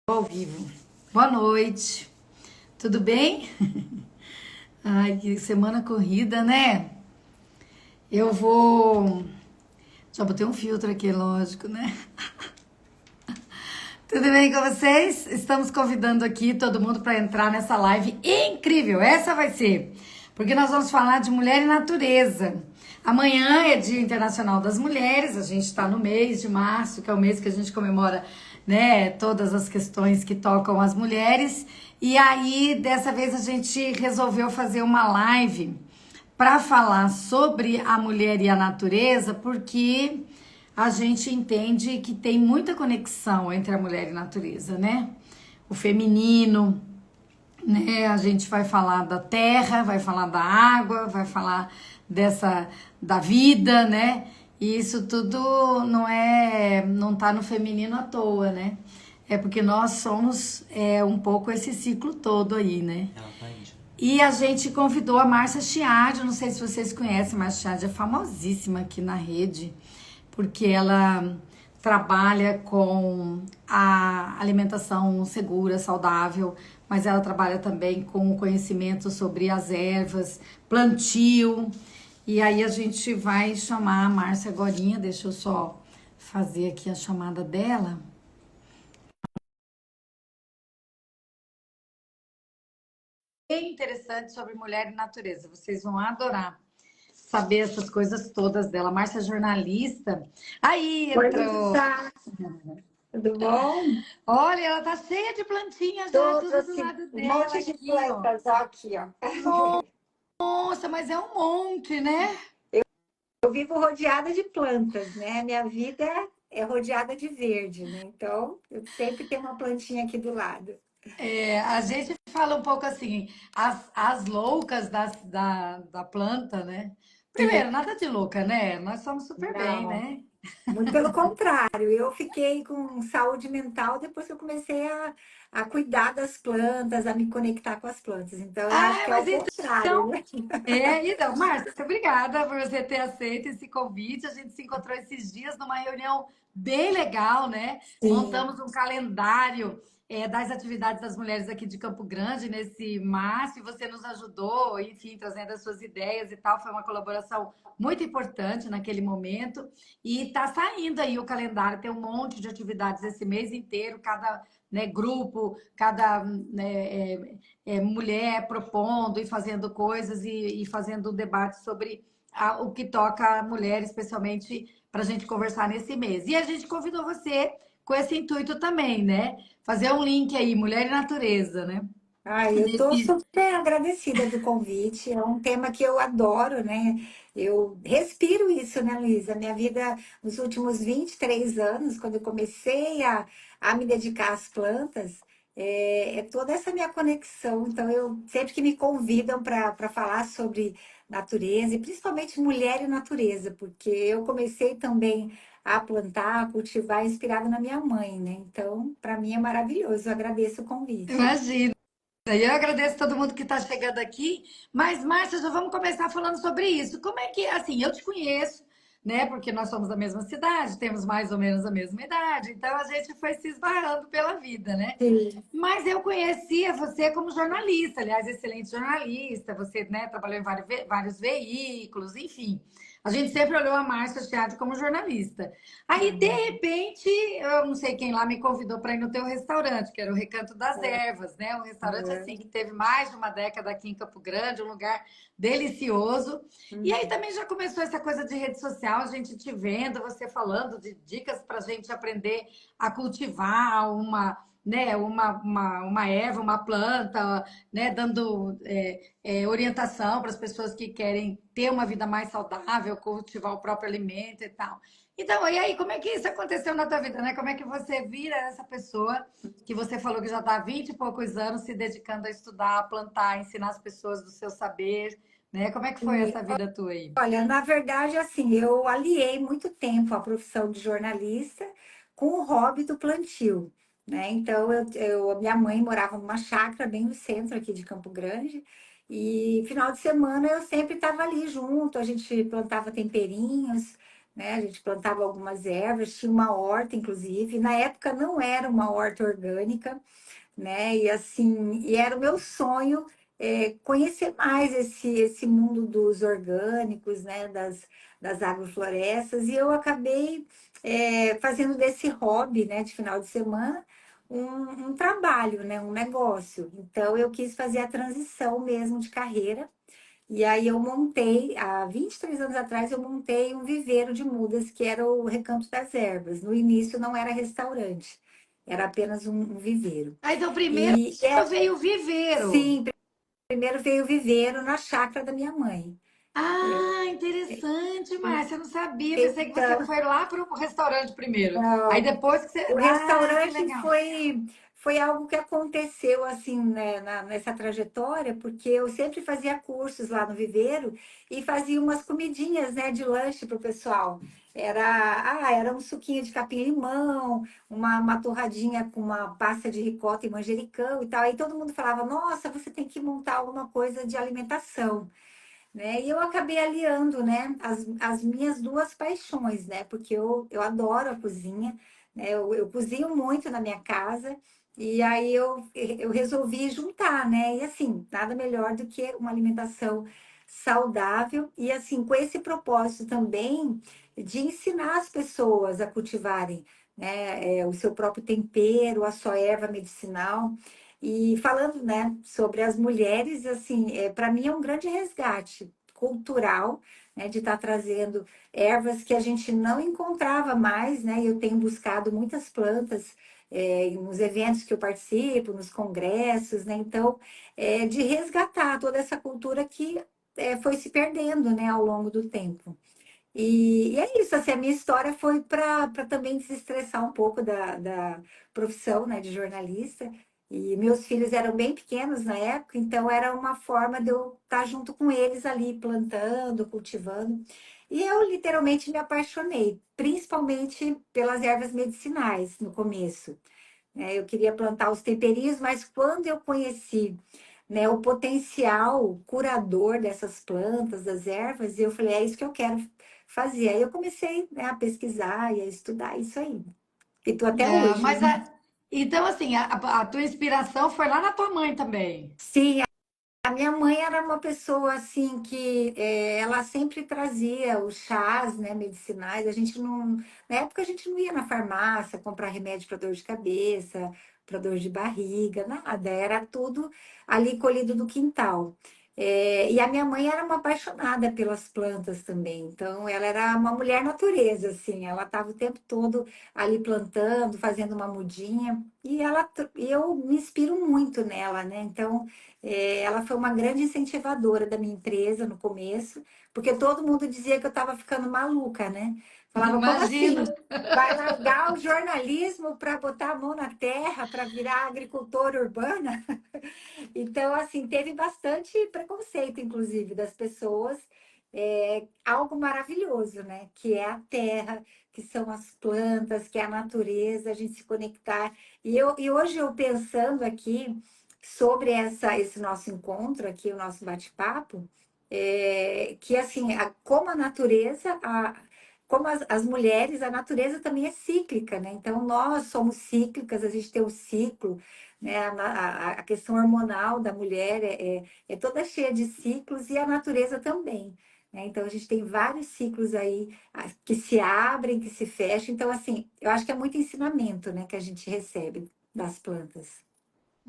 Ao vivo. Boa noite. Tudo bem? Ai, que semana corrida, né? Eu vou. Já botei um filtro aqui, lógico, né? Tudo bem com vocês? Estamos convidando aqui todo mundo para entrar nessa live incrível. Essa vai ser, porque nós vamos falar de mulher e natureza. Amanhã é Dia Internacional das Mulheres, a gente está no mês de março, que é o mês que a gente comemora, né, todas as questões que tocam as mulheres. E aí, dessa vez, a gente resolveu fazer uma live para falar sobre a mulher e a natureza, porque a gente entende que tem muita conexão entre a mulher e a natureza, né? O feminino, né? A gente vai falar da terra, vai falar da água, vai falar dessa da vida, né? E isso tudo não tá no feminino à toa, né? É porque nós somos um pouco esse ciclo todo aí, né? E a gente convidou a Márcia Chiadi, não sei se vocês conhecem, Márcia Chiadi é famosíssima aqui na rede, porque ela trabalha com a alimentação segura, saudável, mas ela trabalha também com o conhecimento sobre as ervas, plantio. E aí a gente vai chamar a Márcia agorinha, deixa eu só fazer aqui a chamada dela. Bem interessante sobre mulher e natureza, vocês vão adorar saber essas coisas todas dela. Márcia é jornalista. Aí Oi, entrou. Luísa, tudo bom? Olha, ela tá cheia de plantinhas já, Tô, tudo do trouxe lado um dela monte de aqui, ó. plantas, ó, aqui, ó. Nossa, mas é um monte, né? Eu vivo rodeada de plantas, né? Minha vida é rodeada de verde, né? Então, eu sempre tenho uma plantinha aqui do lado. É, a gente fala um pouco assim, as loucas da planta, né? Sim, Primeiro, nada de louca, né? Nós somos super bem, não. né? Muito pelo contrário, eu fiquei com saúde mental depois que eu comecei a cuidar das plantas, a me conectar com as plantas. Então, eu acho Ah, que é o mas contrário, então, né? então, Márcia, obrigada por você ter aceito esse convite. A gente se encontrou esses dias numa reunião bem legal, né? Sim. Montamos um calendário, das atividades das mulheres aqui de Campo Grande nesse março e você nos ajudou, enfim, trazendo as suas ideias e tal. Foi uma colaboração muito importante naquele momento. E tá saindo aí o calendário, tem um monte de atividades esse mês inteiro, cada, né, grupo, cada, né, mulher propondo e fazendo coisas e fazendo um debate sobre o que toca a mulher, especialmente para a gente conversar nesse mês. E a gente convidou você com esse intuito também, né? Fazer um link aí, mulher e natureza, né? Ai, eu estou Nesse... super agradecida do convite. É um tema que eu adoro, né? Eu respiro isso, né, Luísa? Minha vida, nos últimos 23 anos, quando eu comecei a me dedicar às plantas, é toda essa minha conexão. Então, eu sempre que me convidam para falar sobre natureza, e principalmente mulher e natureza, porque eu comecei também a plantar, a cultivar, inspirada na minha mãe, né? Então, para mim é maravilhoso. Eu agradeço o convite. Imagina. E eu agradeço todo mundo que está chegando aqui. Mas, Márcia, já vamos começar falando sobre isso. Como é que, assim, eu te conheço, né? Porque nós somos da mesma cidade, temos mais ou menos a mesma idade, então a gente foi se esbarrando pela vida, né? Sim. Mas eu conhecia você como jornalista, aliás, excelente jornalista. Você, né, trabalhou em vários veículos, enfim. A gente sempre olhou a Márcia Chiadi como jornalista. Aí, de repente, eu não sei quem lá me convidou para ir no teu restaurante, que era o Recanto das Ervas, né? Um restaurante assim que teve mais de uma década aqui em Campo Grande, um lugar delicioso. E aí também já começou essa coisa de rede social, a gente te vendo, você falando de dicas para a gente aprender a cultivar uma erva, uma planta, né, dando orientação para as pessoas que querem ter uma vida mais saudável, cultivar o próprio alimento e tal. Então, e aí, como é que isso aconteceu na tua vida, né? Como é que você vira essa pessoa que você falou que já está há 20 e poucos anos se dedicando a estudar, a plantar, a ensinar as pessoas do seu saber, né? Como é que foi E, essa vida tua aí? olha, na verdade, assim, eu aliei muito tempo a profissão de jornalista com o hobby do plantio, né? Então, minha mãe morava numa chácara bem no centro aqui de Campo Grande, e final de semana eu sempre estava ali junto, a gente plantava temperinhos, né? A gente plantava algumas ervas, tinha uma horta, inclusive. Na época não era uma horta orgânica, né? E assim, e era o meu sonho conhecer mais esse mundo dos orgânicos, né? Das agroflorestas, e eu acabei fazendo desse hobby, né? De final de semana. Um trabalho, né? Um negócio. Então, eu quis fazer a transição mesmo de carreira. E aí eu montei, há 23 anos atrás, eu montei um viveiro de mudas, que era o Recanto das Ervas. No início não era restaurante, era apenas um viveiro. Ah, então primeiro E veio o viveiro. sim, primeiro veio o viveiro na chácara da minha mãe. Ah, interessante, Márcia. Eu não sabia. Pensei que você Então, foi lá para o restaurante primeiro. Aí não, depois que você. o Ah, que restaurante legal. foi algo que aconteceu assim, né, nessa trajetória, porque eu sempre fazia cursos lá no Viveiro e fazia umas comidinhas, né, de lanche para o pessoal. Era um suquinho de capim-limão, uma torradinha com uma pasta de ricota e manjericão e tal. Aí todo mundo falava: Nossa, você tem que montar alguma coisa de alimentação, né? E eu acabei aliando, né, as minhas duas paixões, né? Porque eu adoro a cozinha, né? Eu cozinho muito na minha casa e aí eu resolvi juntar, né? E assim, nada melhor do que uma alimentação saudável e assim, com esse propósito também de ensinar as pessoas a cultivarem, né, o seu próprio tempero, a sua erva medicinal. E falando, né, sobre as mulheres, assim, para mim é um grande resgate cultural, né, de estar trazendo ervas que a gente não encontrava mais, né? E eu tenho buscado muitas plantas nos eventos que eu participo, nos congressos, né? Então, de resgatar toda essa cultura que foi se perdendo, né, ao longo do tempo. E é isso, assim, a minha história foi para também desestressar um pouco da profissão, né, de jornalista. E meus filhos eram bem pequenos na época, então era uma forma de eu estar junto com eles ali, plantando, cultivando. E eu literalmente me apaixonei, principalmente pelas ervas medicinais no começo, né? Eu queria plantar os temperinhos, mas quando eu conheci, né, o potencial curador dessas plantas, das ervas, eu falei, é isso que eu quero fazer. Aí eu comecei, né, a pesquisar e a estudar isso aí. E tô até É, hoje. mas então, assim, a tua inspiração foi lá na tua mãe também. Sim, a minha mãe era uma pessoa assim que ela sempre trazia os chás, né, medicinais. A gente não, na época a gente não ia na farmácia comprar remédio para dor de cabeça, para dor de barriga, nada. Era tudo ali colhido do quintal. E a minha mãe era uma apaixonada pelas plantas também. Então, ela era uma mulher natureza, assim. Ela estava o tempo todo ali plantando, fazendo uma mudinha. E eu me inspiro muito nela, né? Então ela foi uma grande incentivadora da minha empresa no começo, porque todo mundo dizia que eu estava ficando maluca, né? Falava, como Imagina. assim? Vai largar o jornalismo para botar a mão na terra, para virar agricultora urbana? Então, assim, teve bastante preconceito, inclusive, das pessoas. Algo maravilhoso, né? Que é a terra, que são as plantas, que é a natureza, a gente se conectar. E hoje eu pensando aqui sobre esse nosso encontro aqui, o nosso bate-papo, que assim, como a natureza, como as mulheres, a natureza também é cíclica, né? Então, nós somos cíclicas, a gente tem o ciclo, né? A questão hormonal da mulher é toda cheia de ciclos e a natureza também, né? Então, a gente tem vários ciclos aí que se abrem, que se fecham. Então, assim, eu acho que é muito ensinamento, né, que a gente recebe das plantas.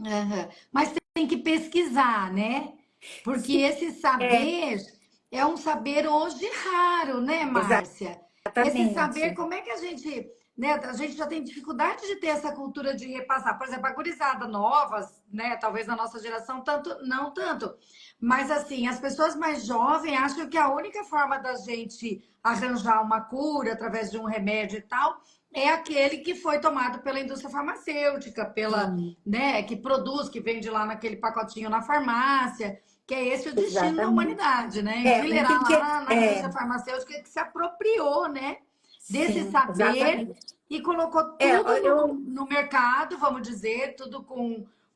Aham. Mas tem que pesquisar, né? Porque Sim, esse saber é um saber hoje raro, né, Márcia? Esse saber, exatamente. como é que a gente, né? A gente já tem dificuldade de ter essa cultura de repassar. Por exemplo, a gurizada novas, né? Talvez na nossa geração, tanto, não tanto. Mas assim, as pessoas mais jovens acham que a única forma da gente arranjar uma cura através de um remédio e tal é aquele que foi tomado pela indústria farmacêutica, pela, Sim, né, que produz, que vende lá naquele pacotinho na farmácia, que é esse o destino da exatamente. humanidade, né? O que Enfileirar que lá na indústria farmacêutica que se apropriou, né, desse sim, saber exatamente. e colocou É, tudo eu no mercado, vamos dizer, tudo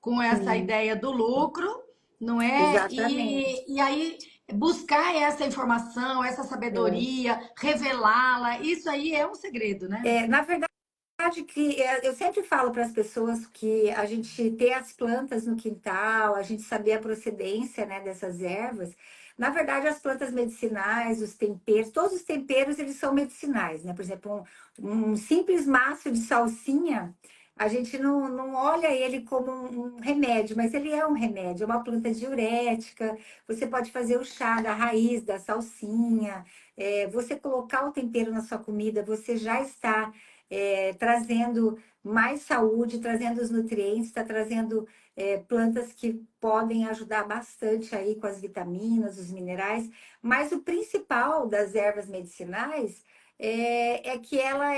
com essa sim, ideia do lucro, não é? exatamente. E aí buscar essa informação, essa sabedoria, revelá-la, isso aí é um segredo, né? Na verdade, eu sempre falo para as pessoas que a gente ter as plantas no quintal, a gente saber a procedência, né, dessas ervas. Na verdade, as plantas medicinais, os temperos, todos os temperos eles são medicinais, né? Por exemplo, um simples maço de salsinha, a gente não olha ele como um remédio, mas ele é um remédio, é uma planta diurética. Você pode fazer o chá da raiz da salsinha. Você colocar o tempero na sua comida, você já está trazendo mais saúde, trazendo os nutrientes, está trazendo plantas que podem ajudar bastante aí com as vitaminas, os minerais. Mas o principal das ervas medicinais é que ela,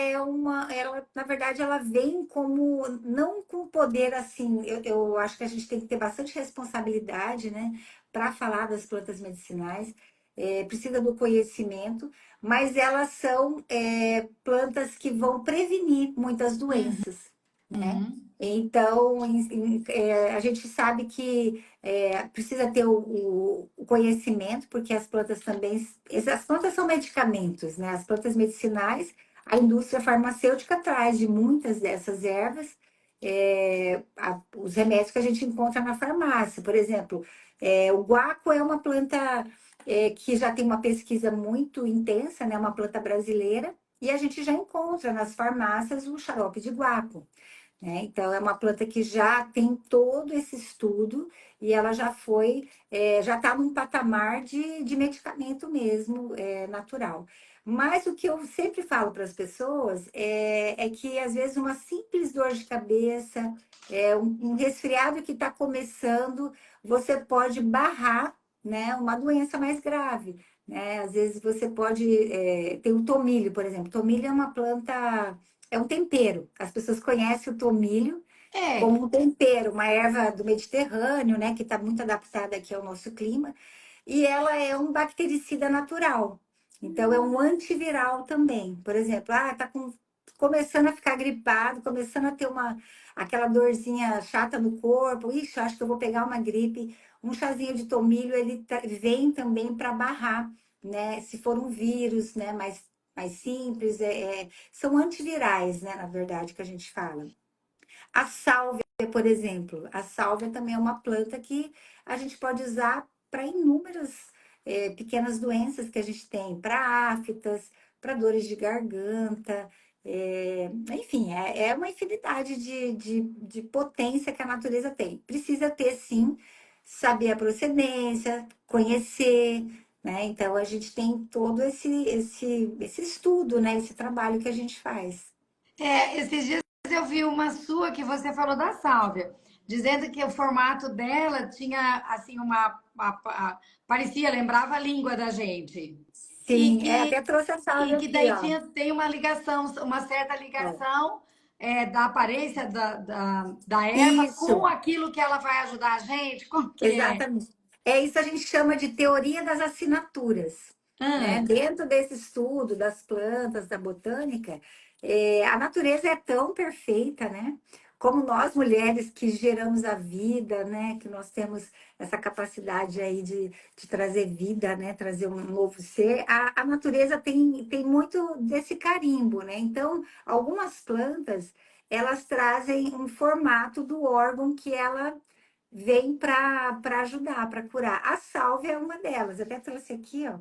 na verdade, ela vem como, não com poder assim, eu acho que a gente tem que ter bastante responsabilidade, né, para falar das plantas medicinais, precisa do conhecimento, mas elas são plantas que vão prevenir muitas doenças, né? Uhum. Então, a gente sabe que precisa ter o conhecimento, porque as plantas também, as plantas são medicamentos, né? As plantas medicinais, a indústria farmacêutica traz de muitas dessas ervas os remédios que a gente encontra na farmácia. Por exemplo, o guaco é uma planta que já tem uma pesquisa muito intensa, né? Uma planta brasileira, e a gente já encontra nas farmácias o xarope de guaco, né? Então, é uma planta que já tem todo esse estudo e ela já foi, já está num patamar de medicamento mesmo, natural. Mas o que eu sempre falo para as pessoas é que, às vezes, uma simples dor de cabeça, um resfriado que está começando, você pode barrar, né, uma doença mais grave. Né? Às vezes você pode ter o tomilho, por exemplo. Tomilho é uma planta, é um tempero. As pessoas conhecem o tomilho É, como um tempero, uma erva do Mediterrâneo, né, que está muito adaptada aqui ao nosso clima, e ela é um bactericida natural. Então, é um antiviral também. Por exemplo, tá começando a ficar gripado, começando a ter aquela dorzinha chata no corpo. Ixi, acho que eu vou pegar uma gripe. Um chazinho de tomilho, ele vem também para barrar, né? Se for um vírus, né, mais simples, são antivirais, né, na verdade, que a gente fala. A sálvia, por exemplo, a sálvia também é uma planta que a gente pode usar para inúmeras pequenas doenças que a gente tem, para aftas, para dores de garganta, enfim, é uma infinidade de potência que a natureza tem. Precisa ter, sim, saber a procedência, conhecer, né? Então, a gente tem todo esse estudo, né? Esse trabalho que a gente faz. esses dias eu vi uma sua que você falou da sálvia, dizendo que o formato dela tinha assim parecia, lembrava a língua da gente. E Sim, que, até trouxe a e sálvia que aqui, daí ó. tem uma ligação, uma certa Ó. ligação da aparência da erva com Isso, aquilo que ela vai ajudar a gente. Como que é? exatamente. É isso a gente chama de teoria das assinaturas, né? Ah, Dentro desse estudo das plantas, da botânica, a natureza é tão perfeita, né? Como nós mulheres que geramos a vida, né? Que nós temos essa capacidade aí de trazer vida, né? Trazer um novo ser. A natureza tem muito desse carimbo, né? Então, algumas plantas, elas trazem um formato do órgão que ela vem para ajudar, para curar. A sálvia é uma delas. Eu até trouxe aqui, ó.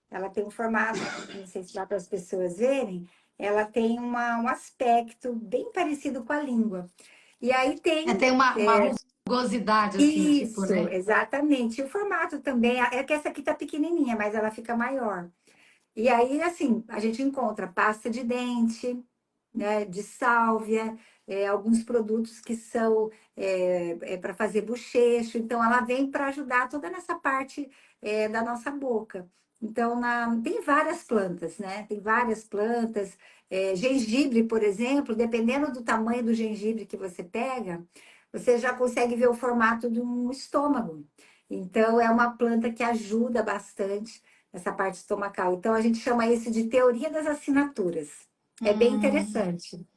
Ela tem um formato, não sei se dá para as pessoas verem, ela tem um aspecto bem parecido com a língua. E aí tem tem uma rugosidade assim, tipo, isso, né? exatamente. E o formato também, é que essa aqui tá pequenininha, mas ela fica maior. E aí, assim, a gente encontra pasta de dente, né, de sálvia, alguns produtos que são para fazer bochecho. Então, ela vem para ajudar toda nessa parte da nossa boca. Então, tem várias plantas, né? Tem várias plantas. Gengibre, por exemplo, dependendo do tamanho do gengibre que você pega, você já consegue ver o formato de um estômago. Então, é uma planta que ajuda bastante essa parte estomacal. Então, a gente chama isso de teoria das assinaturas. É bem Hum. interessante.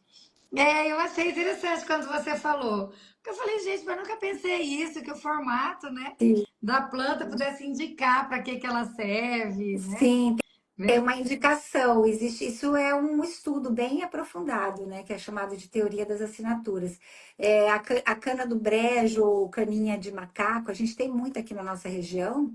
Eu achei interessante quando você falou. Porque eu falei, gente, mas eu nunca pensei isso, que o formato, né, Sim, da planta pudesse indicar para que que ela serve, né? sim, é Ver- uma indicação. Existe, isso é um estudo bem aprofundado, né, que é chamado de teoria das assinaturas. A cana do brejo, ou caninha de macaco, a gente tem muito aqui na nossa região.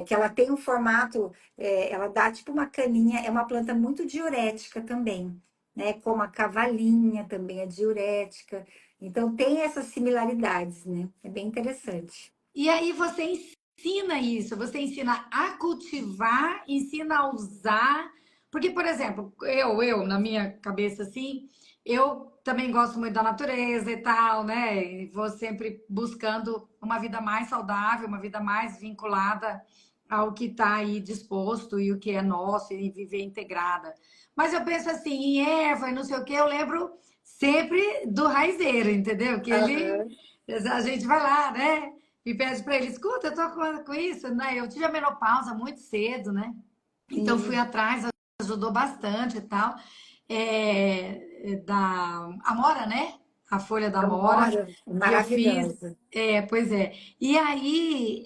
Que ela tem um formato, ela dá tipo uma caninha, é uma planta muito diurética também, né? Como a cavalinha também é diurética. Então tem essas similaridades, né? É bem interessante. E aí você ensina isso, você ensina a cultivar, ensina a usar. Porque, por exemplo, na minha cabeça, assim, eu também gosto muito da natureza e tal, né? E vou sempre buscando uma vida mais saudável, uma vida mais vinculada ao que está aí disposto e o que é nosso e viver integrada. Mas eu penso assim, em erva e não sei o quê, eu lembro sempre do raizeiro, entendeu? Que ele, Aham, a gente vai lá, né? E pede para ele, escuta, eu tô com isso, né? Eu tive a menopausa muito cedo, né? Então fui sim. atrás, ajudou bastante e tal. Da Amora, né? A folha da Amora. Amora, E eu fiz. maravilhosa. Pois é. E aí,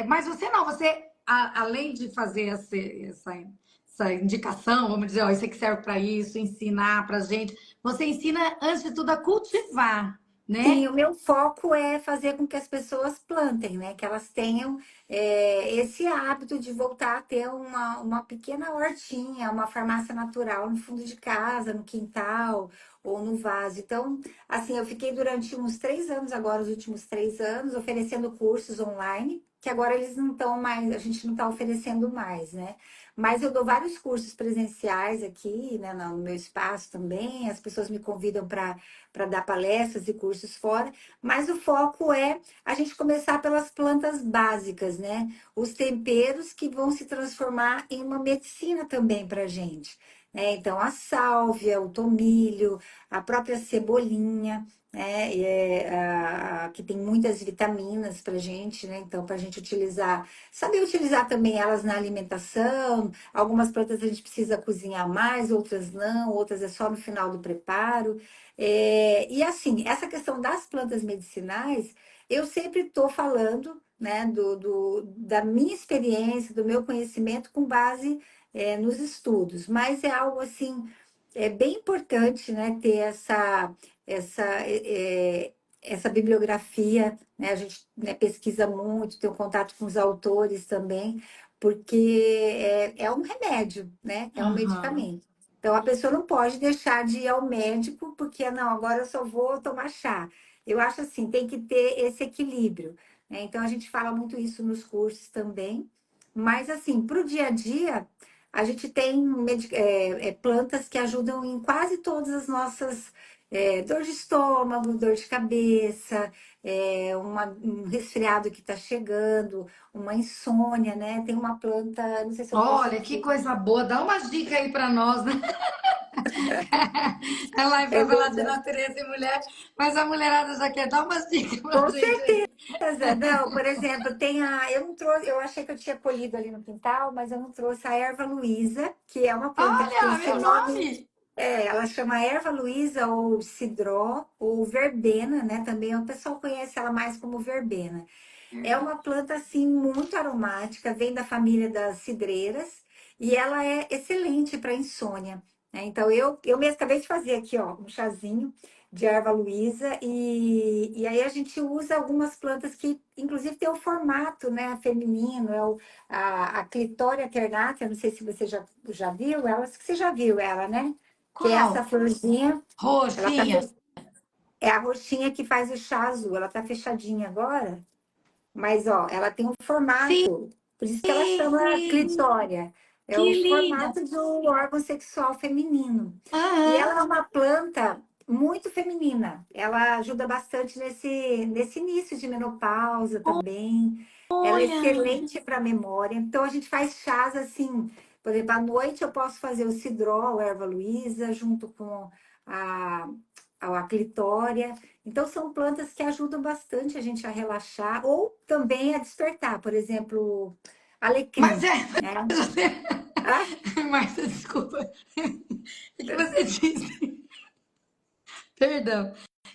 mas você não, você, além de fazer essa indicação, vamos dizer, ó, isso aqui serve para isso, ensinar para gente, você ensina, antes de tudo, a cultivar, Sim, né? o meu foco é fazer com que as pessoas plantem, né? Que elas tenham esse hábito de voltar a ter uma pequena hortinha, uma farmácia natural no fundo de casa, no quintal ou no vaso. Então, assim, eu fiquei durante uns 3 anos agora, os últimos 3 anos, oferecendo cursos online, que agora eles não estão mais, a gente não está oferecendo mais, né? Mas eu dou vários cursos presenciais aqui, né, no meu espaço também. As pessoas me convidam para dar palestras e cursos fora, mas o foco é a gente começar pelas plantas básicas, né? Os temperos que vão se transformar em uma medicina também para a gente. Né? Então, a sálvia, o tomilho, a própria cebolinha, né? Que tem muitas vitaminas para gente, né? Então, para a gente utilizar, saber utilizar também elas na alimentação. Algumas plantas a gente precisa cozinhar mais, outras não, outras é só no final do preparo. E assim, essa questão das plantas medicinais, eu sempre estou falando, né, da minha experiência, do meu conhecimento com base, nos estudos, mas é algo assim, bem importante, né, ter essa, essa bibliografia, né, a gente, né, pesquisa muito, tem um contato com os autores também, porque é um remédio, né, é um Aham. medicamento. Então, a pessoa não pode deixar de ir ao médico porque, não, agora eu só vou tomar chá. Eu acho assim, tem que ter esse equilíbrio, né? Então, a gente fala muito isso nos cursos também. Mas, assim, para o dia a dia, a gente tem plantas que ajudam em quase todas as nossas dor de estômago, dor de cabeça, um resfriado que está chegando, uma insônia, né? Tem uma planta, não sei se eu posso Olha, que dizer. coisa boa. Dá umas dicas aí para nós, né? É live É para falar de verdade. natureza e mulher, mas a mulherada já quer dar umas dicas pra Com gente aí. certeza. Não, por exemplo, eu não trouxe, eu achei que eu tinha colhido ali no quintal, mas eu não trouxe a erva Luísa, que é uma planta que tem Olha, esse meu nome, nome! ela chama erva Luísa ou cidró ou verbena, né? Também o pessoal conhece ela mais como verbena. É uma planta assim muito aromática, vem da família das cidreiras e ela é excelente para insônia, né? Então eu mesmo acabei de fazer aqui, ó, um chazinho de erva Luísa e aí a gente usa algumas plantas que inclusive tem o formato, né, feminino, a clitória ternata, não sei se você já viu ela, acho que você já viu ela, né? Que é essa Qual? florzinha, ela tá Roxinha? é a roxinha que faz o chá azul, ela tá fechadinha agora. Mas, ó, ela tem um Sim, formato, por isso que ela chama sim. clitória. É Que o linda! formato do órgão sexual feminino. E Aham. ela é uma planta muito feminina. Ela ajuda bastante nesse início de menopausa também. Ela é Olha! excelente para memória. Então, a gente faz chás assim. Por exemplo, à noite eu posso fazer o cidró, a erva Luísa, junto com a, a clitória. Então, são plantas que ajudam bastante a gente a relaxar ou também a despertar. Por exemplo, Mas alecrim, é, né? Ah, Marcia, desculpa. O que você disse? Perdão.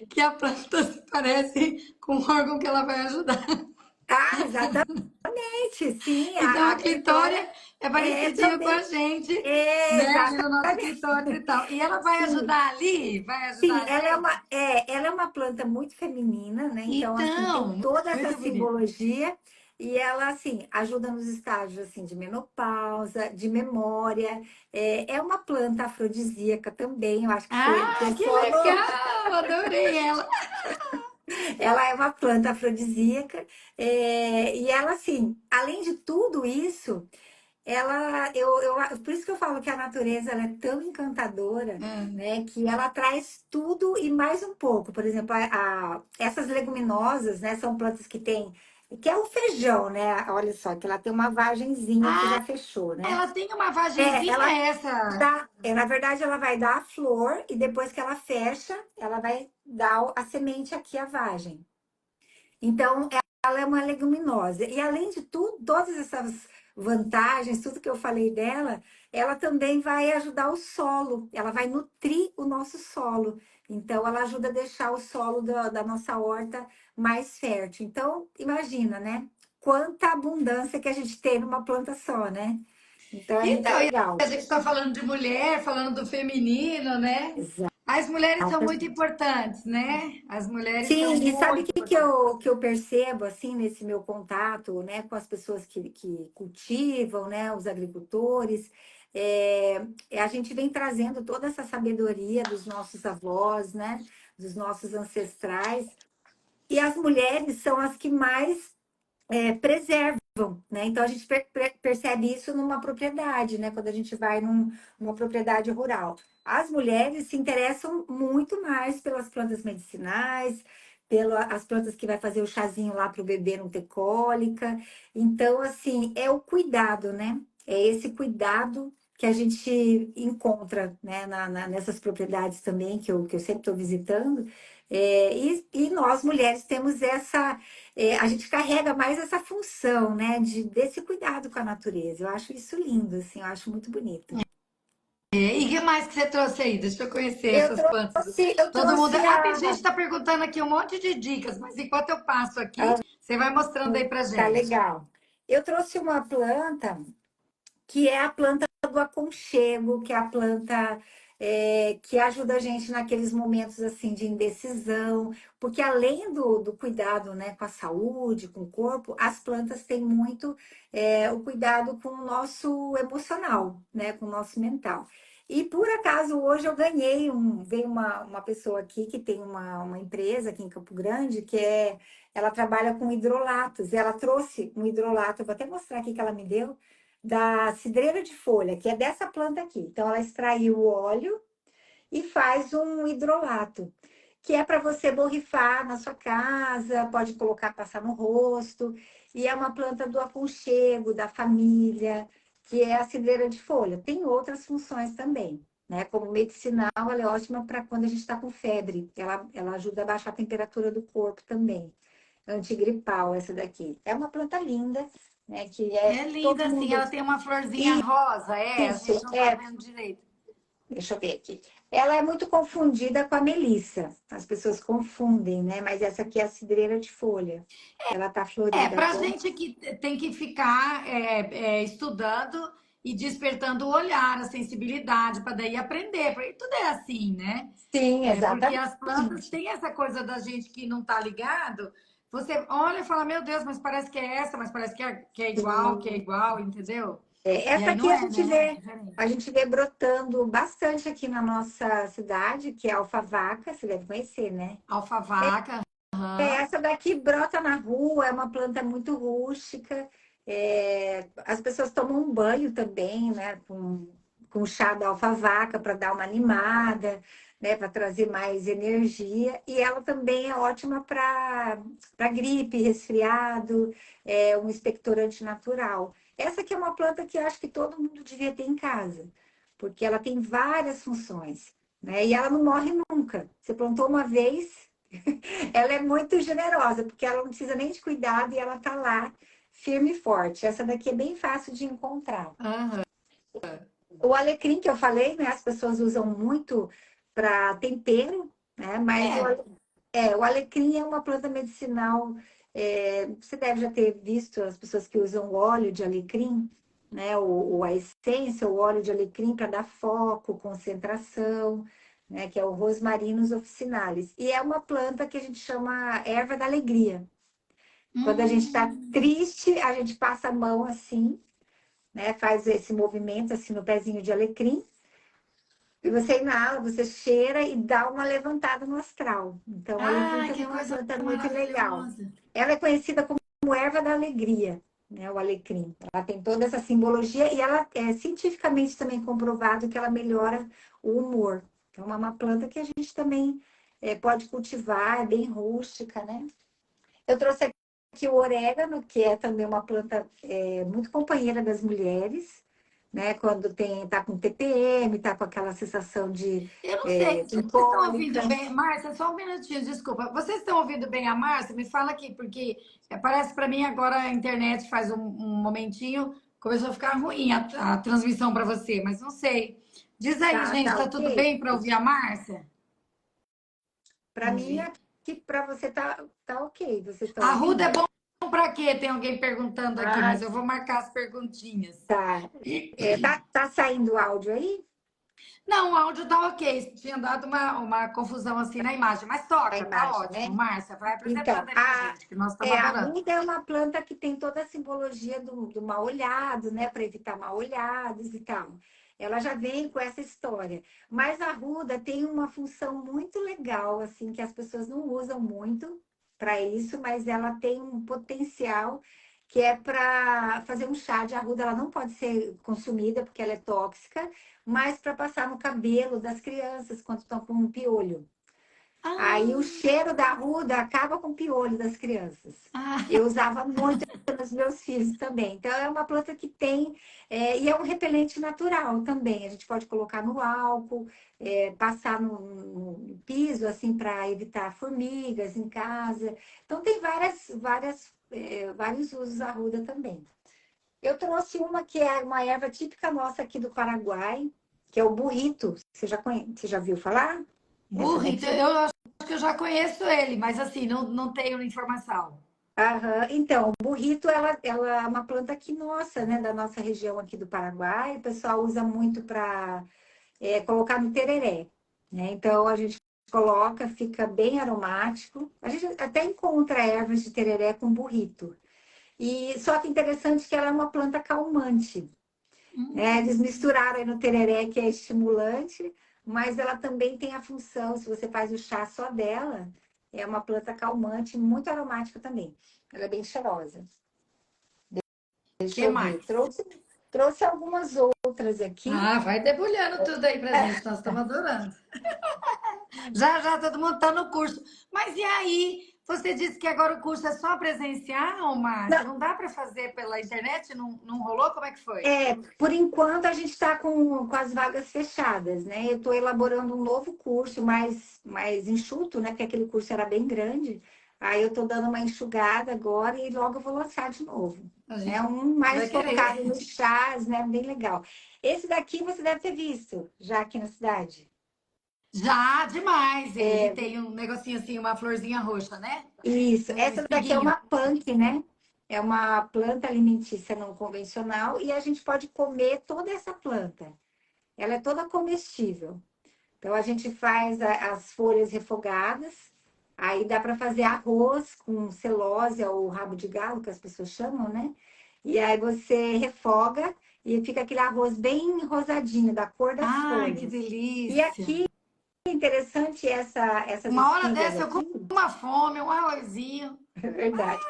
Que a planta se parece com o órgão que ela vai ajudar. Ah, exatamente, sim, Então a a clitóris clitória é é parecidinha com também, a gente, né? Ali no nosso exatamente, clitóris e tal. E ela vai sim. ajudar ali? Vai ajudar Sim, a gente? ela é uma planta muito feminina, né? Então, assim, tem Então, toda essa muito bonito. simbologia e ela, assim, ajuda nos estágios, assim, de menopausa, de memória. É uma planta afrodisíaca também, eu acho que Ah, você que falou. legal! Adorei ela. Ela é uma planta afrodisíaca e ela, assim, além de tudo isso, por isso que eu falo que a natureza ela é tão encantadora, Ah, né, que ela traz tudo e mais um pouco. Por exemplo, essas leguminosas, né, são plantas que é o feijão, né? Olha só, que ela tem uma vagenzinha que já fechou, né? ela tem uma vagenzinha Ela essa. na verdade, ela vai dar a flor e depois que ela fecha, ela vai dar a semente aqui, a vagem. Então, ela é uma leguminosa. E além de tudo, todas essas vantagens, tudo que eu falei dela, ela também vai ajudar o solo, ela vai nutrir o nosso solo. Então, ela ajuda a deixar o solo da nossa horta mais fértil. Então, imagina, né? Quanta abundância que a gente tem numa planta só, né? Então, é muito Então, e legal. a gente está falando de mulher, falando do feminino, né? As mulheres são muito Exatamente. importantes, né? As mulheres são Sim, e sabe o muito que, que importantes. eu, que eu percebo, assim, nesse meu contato, né, com as pessoas que cultivam, né, os agricultores, a gente vem trazendo toda essa sabedoria dos nossos avós, né, dos nossos ancestrais, e as mulheres são as que mais preservam, né? Então a gente percebe isso numa propriedade, né? Quando a gente vai numa propriedade rural. As mulheres se interessam muito mais pelas plantas medicinais, pelas plantas que vai fazer o chazinho lá para o bebê não ter cólica. Então, assim, é o cuidado, né? É esse cuidado que a gente encontra, né, nessas propriedades também, que eu sempre estou visitando. E nós, mulheres, temos a gente carrega mais essa função, né, desse cuidado com a natureza. Eu acho isso lindo, assim, eu acho muito bonito. E o que mais que você trouxe aí? Deixa eu conhecer Eu essas plantas. trouxe, eu Todo mundo. trouxe Ah, tem gente que está perguntando aqui um monte de dicas, mas enquanto eu passo aqui, você vai mostrando aí pra tá gente. legal. Eu trouxe uma planta que é a planta do aconchego, que é a planta que ajuda a gente naqueles momentos assim de indecisão, porque além do cuidado, né, com a saúde, com o corpo, as plantas têm muito o cuidado com o nosso emocional, né, com o nosso mental. E por acaso hoje eu veio uma pessoa aqui que tem uma empresa aqui em Campo Grande ela trabalha com hidrolatos. Ela trouxe um hidrolato, eu vou até mostrar aqui que ela me deu da cidreira de folha, que é dessa planta aqui. Então, ela extraiu o óleo e faz um hidrolato, que é para você borrifar na sua casa, pode colocar, passar no rosto. E é uma planta do aconchego, da família, que é a cidreira de folha. Tem outras funções também. Né, como medicinal, ela é ótima para quando a gente está com febre. Ela ajuda a baixar a temperatura do corpo também. Antigripal, essa daqui. É uma planta linda, né? Que É todo linda assim, mundo. ela tem uma florzinha rosa, a Isso, gente não tá vendo direito. deixa eu ver aqui. Ela é muito confundida com a melissa. As pessoas confundem, né? Mas essa aqui é a cidreira de folha. Ela tá florida Pra agora. gente que tem que ficar estudando e despertando o olhar, a sensibilidade, para daí aprender, porque tudo é assim, né? Sim, Porque as plantas exatamente. têm essa coisa da gente que não tá ligado. Você olha e fala, meu Deus, mas parece que é essa, mas parece que é Sim. igual, entendeu? E Essa aí aqui não é, né? É diferente. a gente vê brotando bastante aqui na nossa cidade, que é a alfavaca, você deve conhecer, né? Alfavaca, aham. Essa daqui brota na rua, é uma planta muito rústica. As pessoas tomam um banho também, né? Com chá da alfavaca para dar uma animada, né? Para trazer mais energia. E ela também é ótima para gripe, resfriado, é um expectorante natural. Essa aqui é uma planta que eu acho que todo mundo devia ter em casa, porque ela tem várias funções, né? E ela não morre nunca. Você plantou uma vez, ela é muito generosa, porque ela não precisa nem de cuidado e ela tá lá firme e forte. Essa daqui é bem fácil de encontrar. Aham. O alecrim que eu falei, né? As pessoas usam muito para tempero. né? Mas É. o alecrim é uma planta medicinal. Você deve já ter visto as pessoas que usam óleo de alecrim, né? A essência, o óleo de alecrim para dar foco, concentração, né? Que é o Rosmarinus officinalis. E é uma planta que a gente chama erva da alegria. Quando a gente está Hum. triste, a gente passa a mão assim, né? Faz esse movimento assim no pezinho de alecrim. E você inala, você cheira e dá uma levantada no astral. Então, o alecrim Ai, também que é uma coisa planta muito legal. maravilhosa. Ela é conhecida como erva da alegria, né? O alecrim. Ela tem toda essa simbologia e ela é cientificamente também comprovado que ela melhora o humor. Então, é uma planta que a gente também pode cultivar, é bem rústica, né? Eu trouxe aqui o orégano, que é também uma planta muito companheira das mulheres, né? Quando tá com TPM, tá com aquela sensação Eu não sei, de vocês estão ouvindo cólica. bem? Márcia, só um minutinho, desculpa. Vocês estão ouvindo bem a Márcia? Me fala aqui, porque parece para mim agora a internet faz um momentinho, começou a ficar ruim a transmissão para você, mas não sei. Diz aí, gente, Tá tá tudo ok. bem para ouvir a Márcia? Para Vamos mim, ver. aqui para você tá ok. Vocês estão Arruda é ouvindo? bom para quê? Tem alguém perguntando aqui, Ah, mas eu vou marcar as perguntinhas. tá. Tá saindo áudio aí? Não, o áudio tá ok. Tinha dado uma confusão assim na imagem, mas A toca, tá imagem, ótimo. né? Márcia, vai Então, apresentando aí pra gente, que nós estamos a adorando. arruda é uma planta que tem toda a simbologia do mal olhado, né? Para evitar mal olhados e tal. Ela já vem com essa história. Mas a arruda tem uma função muito legal, assim, que as pessoas não usam muito para isso, mas ela tem um potencial que é para fazer um chá de arruda. Ela não pode ser consumida porque ela é tóxica, mas para passar no cabelo das crianças quando estão com um piolho. Aí o Ah, cheiro da arruda acaba com o piolho das crianças. ah, Eu usava muito nos meus filhos também. Então, é uma planta que tem, e é um repelente natural também. A gente pode colocar no álcool, passar no piso, assim, para evitar formigas em casa. Então, tem vários usos a arruda também. Eu trouxe uma que é uma erva típica nossa aqui do Paraguai, que é o burrito. Você já viu falar? Essa burrito, daqui? eu acho que eu já conheço ele, mas assim, não tenho informação. Aham. Então, o burrito, ela é uma planta aqui nossa, né, da nossa região aqui do Paraguai. O pessoal usa muito para colocar no tereré, né? Então, a gente coloca, fica bem aromático. A gente até encontra ervas de tereré com burrito. E só que interessante que ela é uma planta calmante, né? Eles Hum, misturaram aí no tereré, que é estimulante, mas ela também tem a função, se você faz o chá só dela, é uma planta calmante, muito aromática também. Ela é bem cheirosa. Deixa que eu ver. mais? Trouxe algumas outras aqui. Ah, vai debulhando tudo aí pra gente, nós estamos adorando. Já, já, todo mundo está no curso. Mas e aí? Você disse que agora o curso é só presencial, Márcia? Não, Não dá para fazer pela internet? Não rolou? Como é que foi? por enquanto a gente está com as vagas fechadas, né? Eu estou elaborando um novo curso mais enxuto, né? Porque aquele curso era bem grande. Aí eu estou dando uma enxugada agora e logo eu vou lançar de novo. A É gente um vai mais querer. focado nos chás, né? Bem legal. Esse daqui você deve ter visto já aqui na cidade. Já demais. Ele tem um negocinho assim, uma florzinha roxa, né? Isso, Um essa daqui é espiguinho. uma punk, né? É uma planta alimentícia não convencional e a gente pode comer toda essa planta. Ela é toda comestível. Então a gente faz as folhas refogadas, aí dá para fazer arroz com celósia ou rabo de galo, que as pessoas chamam, né? E aí você refoga e fica aquele arroz bem rosadinho, da cor das Ai, que folhas. E delícia. aqui é interessante essas Uma hora espigas dessa eu com aqui, uma fome, um arrozinho. é verdade.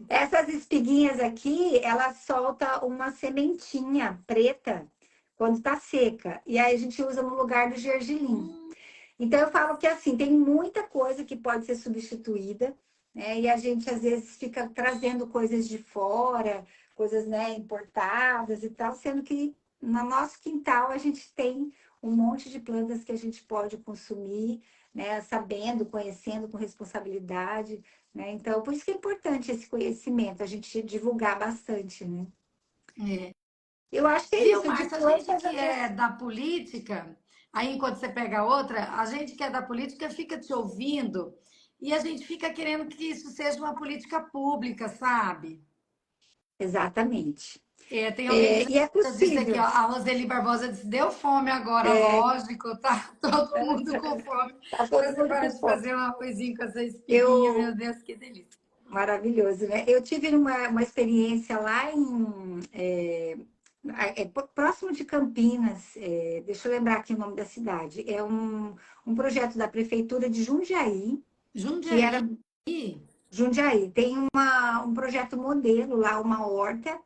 Essas espiguinhas aqui, ela solta uma sementinha preta quando está seca. E aí a gente usa no lugar do gergelim. Hum, Então eu falo que assim, tem muita coisa que pode ser substituída, né? E a gente às vezes fica trazendo coisas de fora, coisas, né, importadas e tal, sendo que no nosso quintal a gente tem um monte de plantas que a gente pode consumir, né, sabendo, conhecendo com responsabilidade, né? Então, por isso que é importante esse conhecimento, a gente divulgar bastante, né? é. Eu acho que é Viu, isso. Márcia? A Depois gente faz que é da política, Aí, enquanto você pega outra, a gente que é da política fica te ouvindo e a gente fica querendo que isso seja uma política pública, sabe? Exatamente. É, tem alguém É, e é já disse aqui, ó, possível. a Roseli Barbosa disse, deu fome agora, lógico, tá todo mundo com fome. Tá Para todo você mundo parar com de fome. fazer um arrozinho com essa espiguinha, meu Eu, Deus, que delícia. maravilhoso, né? Eu tive uma experiência lá próximo de Campinas, deixa eu lembrar aqui o nome da cidade. É um projeto da Prefeitura de Jundiaí, que Jundiaí, era Jundiaí. Tem um projeto modelo lá, uma horta,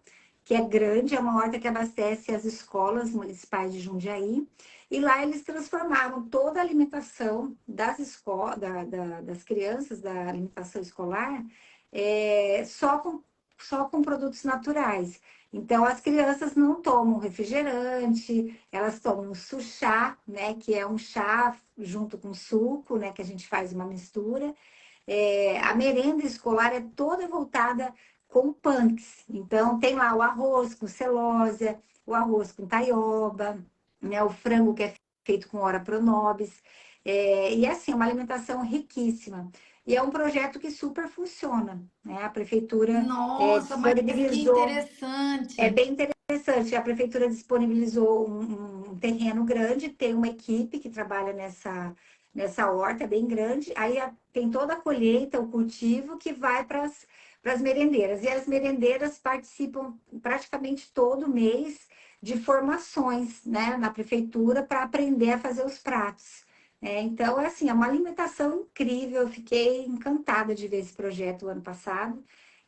que é grande, é uma horta que abastece as escolas municipais de Jundiaí. E lá eles transformaram toda a alimentação das escolas, das crianças, da alimentação escolar, só com produtos naturais. Então, as crianças não tomam refrigerante, elas tomam suchá, né, que é um chá junto com suco, né, que a gente faz uma mistura. A merenda escolar é toda voltada com punks. Então, tem lá o arroz com celósia, o arroz com taioba, né, o frango que é feito com ora pronobis. E assim, uma alimentação riquíssima. E é um projeto que super funciona. Né? A prefeitura nossa, mas que disponibilizou, é interessante. bem interessante, a prefeitura disponibilizou um terreno grande, tem uma equipe que trabalha nessa horta bem grande, aí tem toda a colheita, o cultivo que vai para as merendeiras. E as merendeiras participam praticamente todo mês de formações, né, na prefeitura para aprender a fazer os pratos. Então, é assim, é uma alimentação incrível. Eu fiquei encantada de ver esse projeto o ano passado.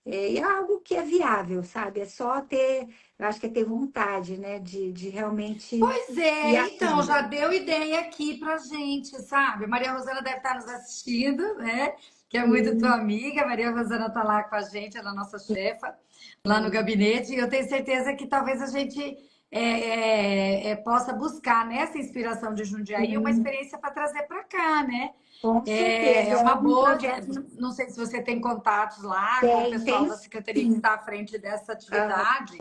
E é algo que é viável, sabe? É só ter, eu acho que é ter vontade, né, de realmente Pois ir é, a então, fundo. já deu ideia aqui pra gente, sabe? Maria Rosana deve estar nos assistindo, né? Que é muito tua Sim, amiga. Maria Rosana tá lá com a gente, ela é a nossa chefa lá no sim, gabinete. E eu tenho certeza que talvez a gente possa buscar nessa inspiração de Jundiaí uma sim, experiência para trazer para cá, né? com É certeza. É uma um boa. projeto. Não sei se você tem contatos lá com o pessoal Tem da secretaria que sim. está à frente dessa Aham. atividade.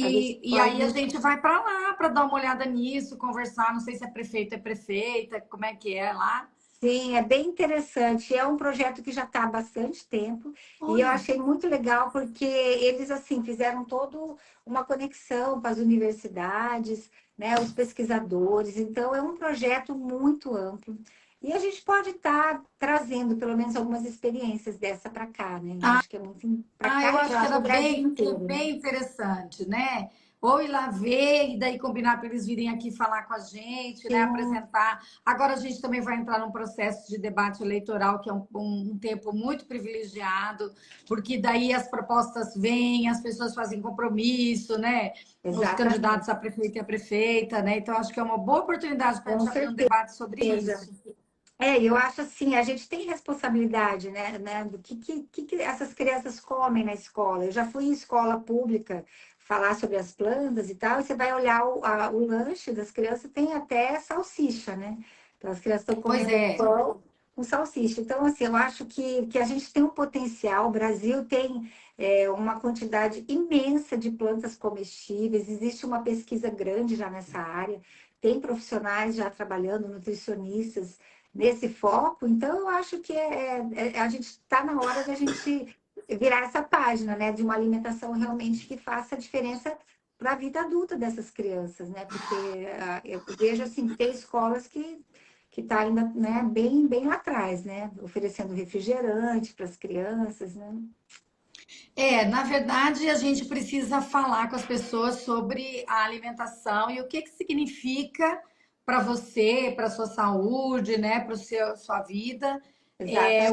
A gente E aí a pode. gente vai para lá para dar uma olhada nisso, conversar. Não sei se é prefeito, é prefeita, como é que é lá. Sim, é bem interessante. É um projeto que já está há bastante tempo e eu Olha, achei muito legal porque eles assim fizeram toda uma conexão com as universidades, né, os pesquisadores. Então é um projeto muito amplo e a gente pode estar trazendo pelo menos algumas experiências dessa para cá, né? Eu acho que é muito para eu cá e acho para que o era Brasil inteiro, né? bem interessante, né? Ou ir lá ver e daí combinar para eles virem aqui falar com a gente, né? Sim, Apresentar. Agora a gente também vai entrar num processo de debate eleitoral, que é um tempo muito privilegiado, porque daí as propostas vêm, as pessoas fazem compromisso, né? Os candidatos exatamente, a prefeito e a prefeita, né? Então acho que é uma boa oportunidade para a com gente abrir um debate sobre certeza. isso. Eu acho assim, a gente tem responsabilidade, né, do que essas crianças comem na escola. Eu já fui em escola pública falar sobre as plantas e tal, e você vai olhar o lanche das crianças, tem até salsicha, né? Então, as crianças estão Pois comendo é. pão com salsicha. Então, assim, eu acho que a gente tem um potencial, o Brasil tem uma quantidade imensa de plantas comestíveis, existe uma pesquisa grande já nessa área, tem profissionais já trabalhando, nutricionistas, nesse foco, então eu acho que a gente está na hora da gente virar essa página, né, de uma alimentação realmente que faça a diferença para a vida adulta dessas crianças, né? Porque eu vejo assim que tem escolas que tá ainda, né, bem lá atrás, né, oferecendo refrigerante para as crianças, né? Na verdade, a gente precisa falar com as pessoas sobre a alimentação e o que que significa para você, para sua saúde, né, para o seu sua vida,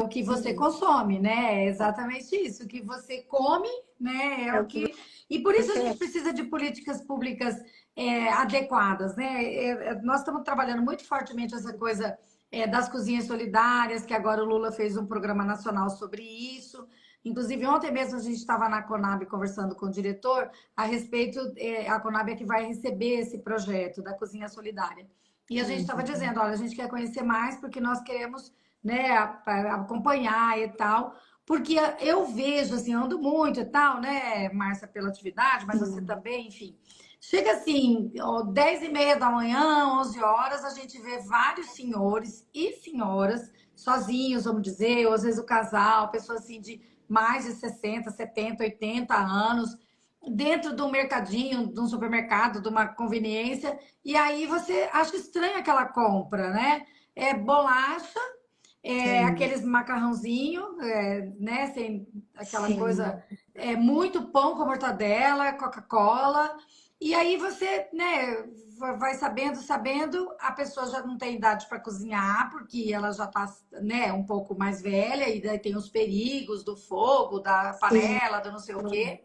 o que você Exatamente. consome, né? É exatamente isso, o que você come, né, é É o o que que e por isso a você gente precisa de políticas públicas adequadas, né? Nós estamos trabalhando muito fortemente essa coisa das cozinhas solidárias, que agora o Lula fez um programa nacional sobre isso. Inclusive, ontem mesmo a gente estava na Conab conversando com o diretor a respeito, a Conab é que vai receber esse projeto da Cozinha Solidária. E a gente estava Uhum. dizendo, olha, a gente quer conhecer mais porque nós queremos, né, acompanhar e tal. Porque eu vejo, assim, ando muito e tal, né, Márcia, pela atividade, mas você Sim. também, enfim. Chega assim, ó, 10h30 da manhã, 11 horas, a gente vê vários senhores e senhoras sozinhos, vamos dizer, ou às vezes o casal, pessoas assim de mais de 60, 70, 80 anos, dentro de um mercadinho, de um supermercado, de uma conveniência, e aí você acha estranho aquela compra, né? É bolacha, Sim, aqueles macarrãozinho, né? Sem aquela sim. coisa, muito pão com mortadela, Coca-Cola. E aí você, né, vai sabendo, a pessoa já não tem idade para cozinhar, porque ela já está, né, um pouco mais velha, e daí tem os perigos do fogo, da Sim, panela, do não sei o quê.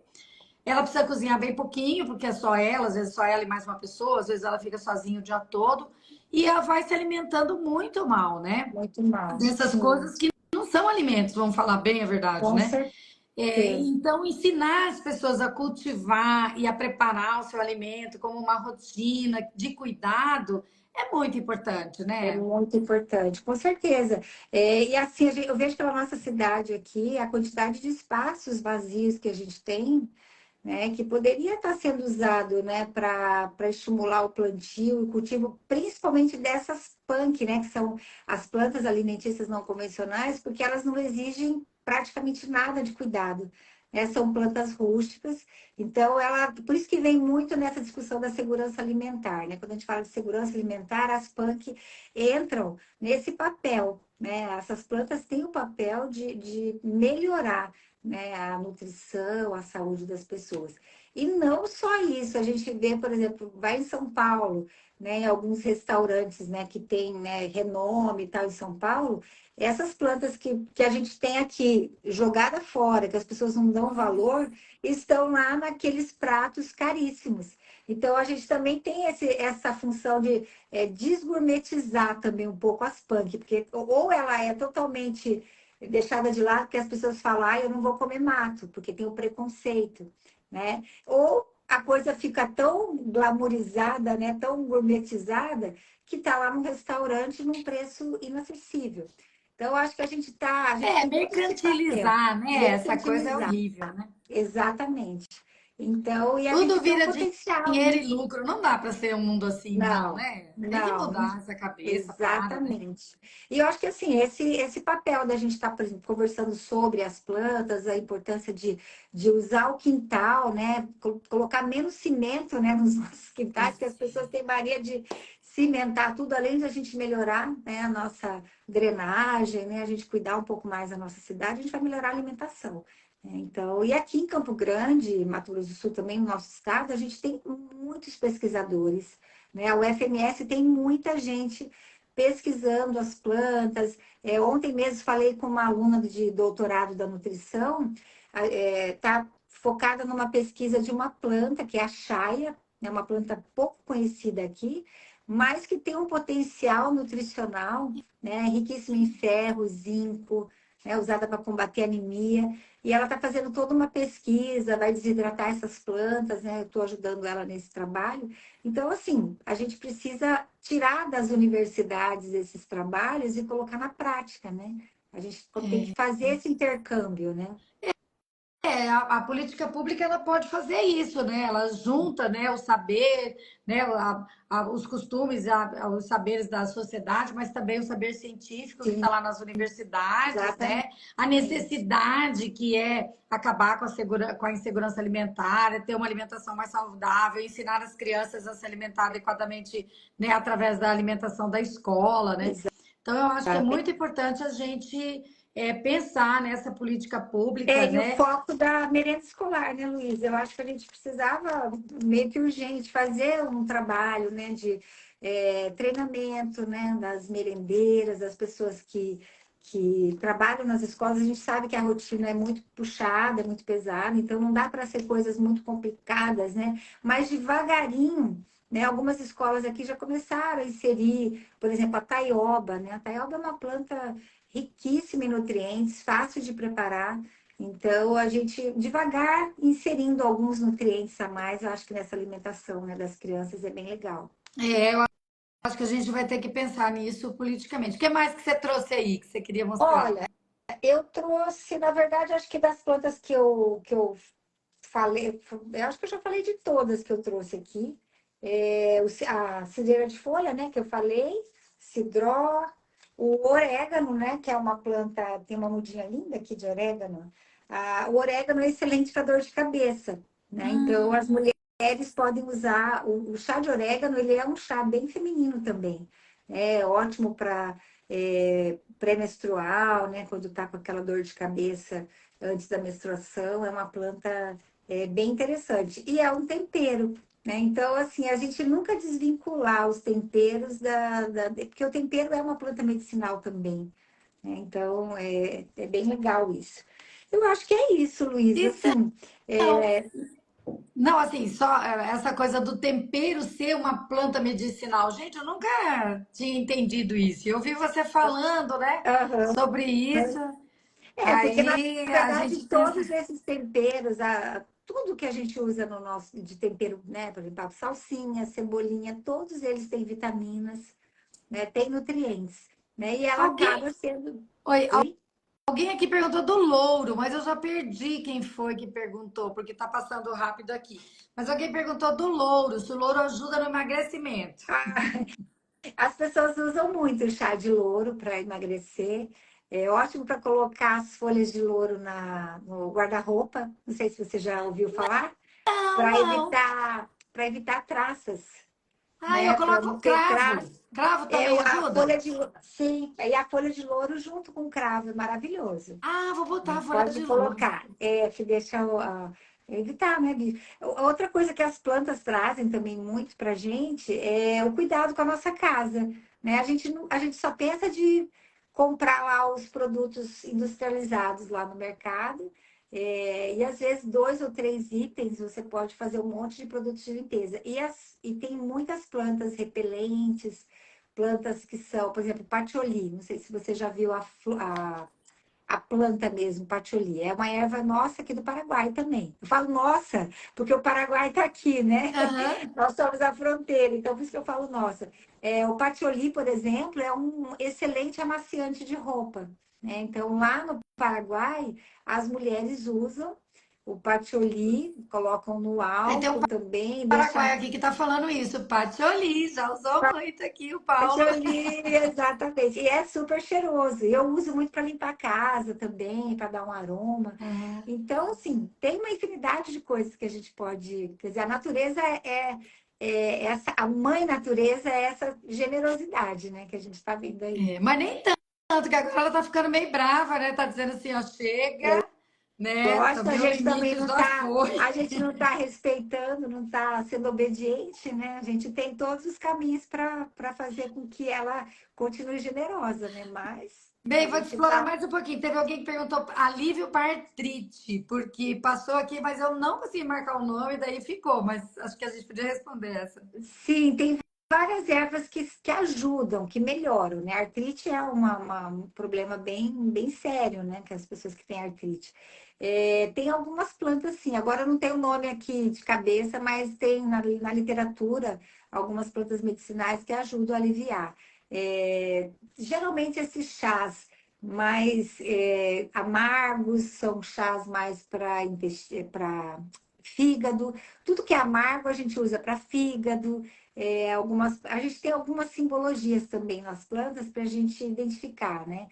Ela precisa cozinhar bem pouquinho, porque é só ela, às vezes só ela e mais uma pessoa, às vezes ela fica sozinha o dia todo, e ela vai se alimentando muito mal, né? muito mal. Dessas Sim, coisas que não são alimentos, vamos falar bem a verdade, com né? certeza. Então, ensinar as pessoas a cultivar e a preparar o seu alimento como uma rotina de cuidado é muito importante, É né? muito importante, com certeza. E assim, eu vejo pela nossa cidade aqui a quantidade de espaços vazios que a gente tem, né, que poderia estar sendo usado, né, para estimular o plantio e o cultivo, principalmente dessas punk, né, que são as plantas alimentícias não convencionais, porque elas não exigem praticamente nada de cuidado. Né? São plantas rústicas, então por isso que vem muito nessa discussão da segurança alimentar, né? Quando a gente fala de segurança alimentar, as punk entram nesse papel, né? Essas plantas têm o papel de melhorar, né, a nutrição, a saúde das pessoas. E não só isso, a gente vê, por exemplo, vai em São Paulo, né, em alguns restaurantes, né, que tem, né, renome e tal em São Paulo, essas plantas que a gente tem aqui jogada fora, que as pessoas não dão valor, estão lá naqueles pratos caríssimos. Então, a gente também tem essa função de desgourmetizar também um pouco as punk, porque ou ela é totalmente deixada de lado, porque as pessoas falam, ah, eu não vou comer mato, porque tem o preconceito, né? Ou a coisa fica tão glamourizada, né, tão gourmetizada, que está lá no restaurante num preço inacessível. Então, eu acho que a gente tem todo esse papel, Mercantilizar, né? Essa coisa é mercantilizar, horrível, né? exatamente. Então, e a Tudo gente vê um vira potencial, dinheiro né? e lucro. Não dá para ser um mundo assim, não, Não, né? Tem que não, mudar essa cabeça, para, né? exatamente. E eu acho que assim, esse papel da gente estar, por exemplo, conversando sobre as plantas, a importância de usar o quintal, né? Colocar menos cimento, né, nos nossos quintais, que as pessoas têm mania de cimentar tudo, além de a gente melhorar, né, a nossa drenagem, né? A gente cuidar um pouco mais da nossa cidade, a gente vai melhorar a alimentação. Né? Então, e aqui em Campo Grande, Mato Grosso do Sul também, no nosso estado, a gente tem muitos pesquisadores, né? A UFMS tem muita gente pesquisando as plantas. Ontem mesmo falei com uma aluna de doutorado da nutrição, está focada numa pesquisa de uma planta, que é a chaia, é uma planta pouco conhecida aqui, mas que tem um potencial nutricional, né, riquíssima em ferro, zinco, né, usada para combater anemia. E ela está fazendo toda uma pesquisa, vai desidratar essas plantas, né? Eu estou ajudando ela nesse trabalho. Então, assim, a gente precisa tirar das universidades esses trabalhos e colocar na prática, né? A gente tem que fazer esse intercâmbio, né? A política pública ela pode fazer isso, né? Ela junta, né, o saber, né, os costumes, os saberes da sociedade, mas também o saber científico que está Sim, lá nas universidades, exatamente. né? A necessidade que é acabar com a insegurança alimentar, é ter uma alimentação mais saudável, ensinar as crianças a se alimentar adequadamente, né, através da alimentação da escola, né? Então, eu acho que é muito importante a gente pensar nessa política pública, E o né? foco da merenda escolar, né, Luísa? Eu acho que a gente precisava, meio que urgente, fazer um trabalho, né, de treinamento, né, das merendeiras, das pessoas que trabalham nas escolas. A gente sabe que a rotina é muito puxada, é muito pesada, então não dá para ser coisas muito complicadas, né? Mas devagarinho, né, algumas escolas aqui já começaram a inserir, por exemplo, a taioba, né? A taioba é uma planta riquíssima em nutrientes, fácil de preparar. Então, a gente devagar inserindo alguns nutrientes a mais, eu acho que nessa alimentação, né, das crianças é bem legal. Eu acho que a gente vai ter que pensar nisso politicamente. O que mais que você trouxe aí que você queria mostrar? Olha, eu trouxe, na verdade, acho que das plantas que eu falei, eu acho que eu já falei de todas que eu trouxe aqui. A cidreira de folha, né, que eu falei, cidró, o orégano, né, que é uma planta, tem uma mudinha linda aqui de orégano. O orégano é excelente para dor de cabeça, né? Então, as Hum. mulheres podem usar o chá de orégano, ele é um chá bem feminino também. É ótimo para pré-menstrual, né, quando tá com aquela dor de cabeça antes da menstruação, é uma planta bem interessante. E é um tempero, né? Então, assim, a gente nunca desvincular os temperos porque o tempero é uma planta medicinal também, né? Então, é bem legal isso. Eu acho que é isso, Luiz. Assim, Então, é, não, assim, só essa coisa do tempero ser uma planta medicinal. Gente, eu nunca tinha entendido isso. Eu ouvi você falando, né, aham. sobre isso. Porque na Aí a verdade gente pensa, todos esses temperos, tudo que a gente usa no nosso de tempero, né? Por exemplo, a salsinha, cebolinha, todos eles têm vitaminas, né? Tem nutrientes, né? E ela alguém, acaba sendo. oi, Oi? alguém aqui perguntou do louro, mas eu já perdi quem foi que perguntou, porque tá passando rápido aqui. Mas alguém perguntou do louro, se o louro ajuda no emagrecimento. As pessoas usam muito o chá de louro para emagrecer. É ótimo para colocar as folhas de louro no guarda-roupa. Não sei se você já ouviu falar, Não, não. para evitar traças, Ah, eu né? Para coloco não ter cravo. traço. Cravo também A ajuda? folha de sim, e a folha de louro junto com cravo, é maravilhoso. Ah, vou botar Né? a folha Pode de louro. colocar, que deixa evitar, né, Bi? Outra coisa que as plantas trazem também muito pra gente é o cuidado com a nossa casa, né? A gente só pensa de comprar lá os produtos industrializados lá no mercado, e às vezes 2 ou 3 itens você pode fazer um monte de produtos de limpeza. E tem muitas plantas repelentes, plantas que são, por exemplo, patchouli. Não sei se você já viu a planta mesmo, patchouli. É uma erva nossa aqui do Paraguai também. Eu falo nossa, porque o Paraguai está aqui, né? Aham. Nós somos a fronteira, então por isso que eu falo nossa. O patchouli, por exemplo, é um excelente amaciante de roupa, né? Então, lá no Paraguai, as mulheres usam o patchouli, colocam no Aí tem um álcool também, Paraguai deixa aqui que tá falando isso. Patioli, já usou muito aqui o Paulo. patchouli, exatamente. E é super cheiroso. E eu uso muito para limpar a casa também, para dar um aroma. Aham. Então, assim, tem uma infinidade de coisas que a gente pode. Quer dizer, a natureza é essa, a mãe natureza é essa generosidade, né, que a gente está vendo aí. É, mas nem tanto, que agora ela tá ficando meio brava, né? Tá dizendo assim, ó, chega, né? Lógico, a Também o gente também limite não já está, foi. a gente não está respeitando, não está sendo obediente, né? A gente tem todos os caminhos para fazer com que ela continue generosa, né? Mas a Bem, vou te gente explorar está. mais um pouquinho. Teve alguém que perguntou alívio para artrite, porque passou aqui, mas eu não consegui marcar o nome, daí ficou. Mas acho que a gente podia responder essa. Sim, tem várias ervas que ajudam, que melhoram, né? A artrite é um problema bem sério, né? Que as pessoas que têm artrite. Tem algumas plantas, sim. Agora eu não tenho o nome aqui de cabeça, mas tem na literatura algumas plantas medicinais que ajudam a aliviar. Geralmente esses chás mais amargos são chás mais para fígado. Tudo que é amargo a gente usa para fígado. A gente tem algumas simbologias também nas plantas para a gente identificar, né?